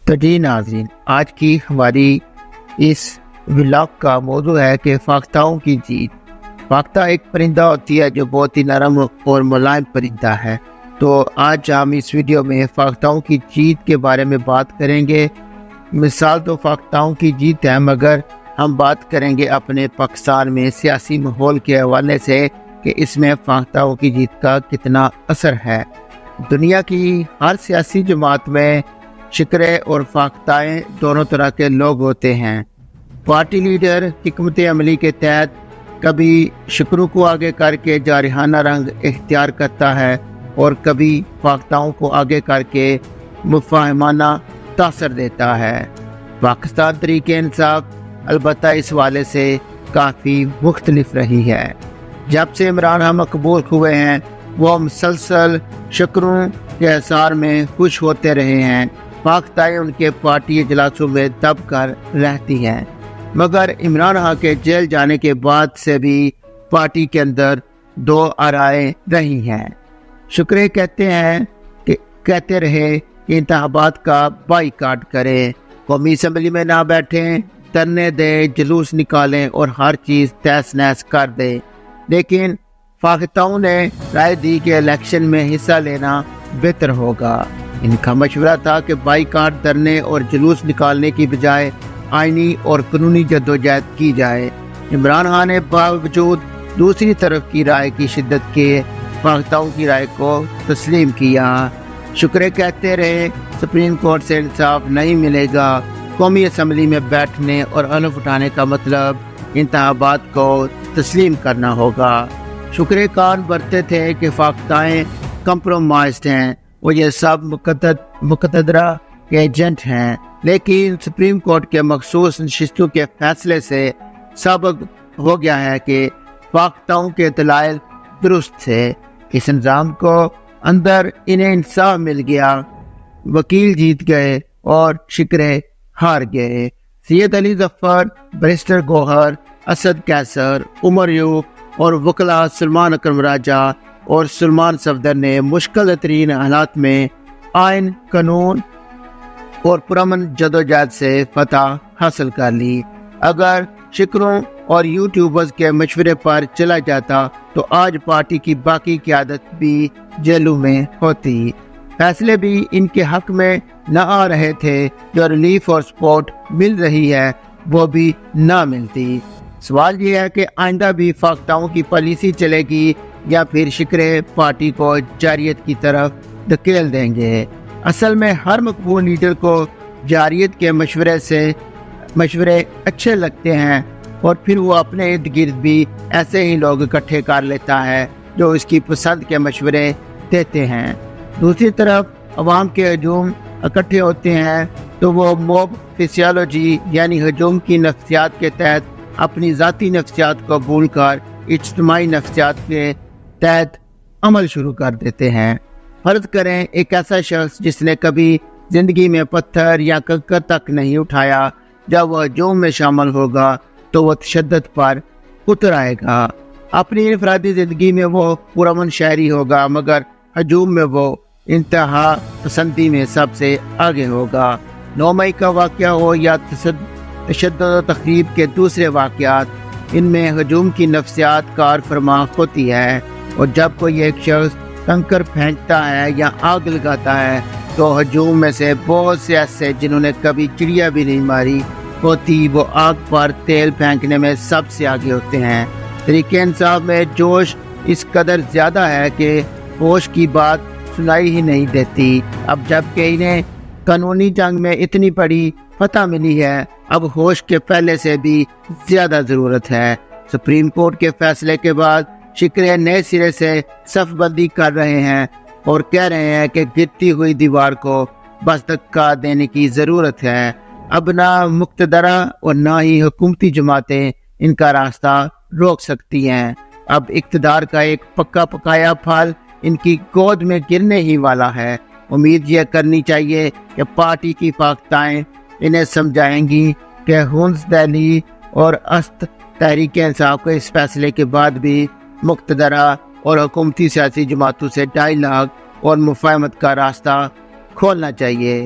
تو جی ناظرین، آج کی ہماری اس ولاگ کا موضوع ہے کہ فاختاؤں کی جیت۔ فاختہ ایک پرندہ ہوتی ہے جو بہت ہی نرم اور ملائم پرندہ ہے۔ تو آج ہم اس ویڈیو میں فاختاؤں کی جیت کے بارے میں بات کریں گے۔ مثال تو فاختاؤں کی جیت ہے، مگر ہم بات کریں گے اپنے پاکستان میں سیاسی ماحول کے حوالے سے کہ اس میں فاختاؤں کی جیت کا کتنا اثر ہے۔ دنیا کی ہر سیاسی جماعت میں شکرے اور فاختائیں دونوں طرح کے لوگ ہوتے ہیں۔ پارٹی لیڈر حکمت عملی کے تحت کبھی شکروں کو آگے کر کے جارحانہ رنگ اختیار کرتا ہے اور کبھی فاختاؤں کو آگے کر کے مفاہمانہ تاثر دیتا ہے۔ پاکستان تحریک انصاف البتہ اس والے سے کافی مختلف رہی ہے۔ جب سے عمران خان مقبول ہوئے ہیں وہ مسلسل شکروں کے اثار میں خوش ہوتے رہے ہیں۔ فاختائیں ان کے پارٹی اجلاسوں میں دب کر رہتی ہیں، مگر عمران خان کے جیل جانے کے بعد سے بھی پارٹی کے اندر دو آرائیں رہی ہیں۔ شکرے کہتے رہے کہ انتخابات کا بائیکاٹ کریں، قومی اسمبلی میں نہ بیٹھیں، دھرنے دیں، جلوس نکالیں اور ہر چیز تہس نہس کر دیں۔ لیکن فاختاؤں نے رائے دی کہ الیکشن میں حصہ لینا بہتر ہوگا۔ ان کا مشورہ تھا کہ بائیکاٹ، دھرنے اور جلوس نکالنے کی بجائے آئینی اور قانونی جدوجہد کی جائے۔ عمران خان نے باوجود دوسری طرف کی رائے کی شدت کے فاختاؤں کی رائے کو تسلیم کیا۔ شکرے کہتے رہے سپریم کورٹ سے انصاف نہیں ملے گا، قومی اسمبلی میں بیٹھنے اور حلف اٹھانے کا مطلب انتخابات کو تسلیم کرنا ہوگا۔ شکرے کان برتے تھے کہ فاختائیں کمپرومائزڈ ہیں، وہ یہ سب مقتدرہ کے ایجنٹ ہیں، لیکن سپریم کورٹ کے مخصوص نشستوں کے فیصلے سے ثابت ہو گیا ہے کہ فاختاؤں کے دلائل درست تھے۔ اس نظام کو اندر انہیں انصاف مل گیا، وکیل جیت گئے اور شکرے ہار گئے۔ سید علی ظفر، بیرسٹر گوہر، اسد قیصر، عمر یوب اور وکلاء سلمان اکرم راجہ اور سلمان صفدر نے مشکل ترین حالات میں آئین، قانون اور پرامن جدوجہد سے فتح حاصل کر لی۔ اگر شکروں اور یوٹیوبرز کے مشورے پر چلا جاتا تو آج پارٹی کی باقی قیادت بھی جیلوں میں ہوتی، فیصلے بھی ان کے حق میں نہ آ رہے تھے، جو ریلیف اور سپورٹ مل رہی ہے وہ بھی نہ ملتی۔ سوال یہ ہے کہ آئندہ بھی فاختاؤں کی پالیسی چلے گی یا پھر شکرے پارٹی کو جارحیت کی طرف دھکیل دیں گے۔ اصل میں ہر مقبول لیڈر کو جارحیت کے مشورے اچھے لگتے ہیں اور پھر وہ اپنے ارد گرد بھی ایسے ہی لوگ اکٹھے کر لیتا ہے جو اس کی پسند کے مشورے دیتے ہیں۔ دوسری طرف عوام کے ہجوم اکٹھے ہوتے ہیں تو وہ موب فسیالوجی یعنی ہجوم کی نفسیات کے تحت اپنی ذاتی نفسیات کو بھول کر اجتماعی نفسیات کے تحت عمل شروع کر دیتے ہیں۔ فرض کریں ایک ایسا شخص جس نے کبھی زندگی میں پتھر یا کنکر تک نہیں اٹھایا، جب وہ ہجوم میں شامل ہوگا تو وہ تشدد پر اتر آئے گا۔ اپنی انفرادی زندگی میں وہ پرامن شہری ہوگا، مگر ہجوم میں وہ انتہا پسندی میں سب سے آگے ہوگا۔ 9 مئی کا واقعہ ہو یا تشدد و تخریب کے دوسرے واقعات، ان میں ہجوم کی نفسیات کار فرما ہوتی ہے، اور جب کوئی ایک شخص کنکر پھینکتا ہے یا آگ لگاتا ہے تو ہجوم میں سے بہت سے ایسے جنہوں نے کبھی چڑیا بھی نہیں ماری ہوتی، وہ آگ پر تیل پھینکنے میں سب سے آگے ہوتے ہیں۔ تحریک انصاف میں جوش اس قدر زیادہ ہے کہ ہوش کی بات سنائی ہی نہیں دیتی۔ اب جب کہ انہیں قانونی جنگ میں اتنی بڑی فتح ملی ہے، اب ہوش کے پہلے سے بھی زیادہ ضرورت ہے۔ سپریم کورٹ کے فیصلے کے بعد شکرے نئے سرے سے صف بندی کر رہے ہیں اور کہہ رہے ہیں کہ گرتی ہوئی دیوار کو بس دھکا دینے کی ضرورت ہے۔ اب نہ مقتدرہ اور نہ ہی حکومتی جماعتیں ان کا راستہ روک سکتی ہیں۔ اب اقتدار کا ایک پکا پکایا پھل ان کی گود میں گرنے ہی والا ہے۔ امید یہ کرنی چاہیے کہ پارٹی کی فاختائیں انہیں سمجھائیں گی کہ ہنس دہلی اور است تحریک انصاف کے اس فیصلے کے بعد بھی مقتدرہ اور حکومتی سیاسی جماعتوں سے ڈائیلاگ اور مفاہمت کا راستہ کھولنا چاہیے۔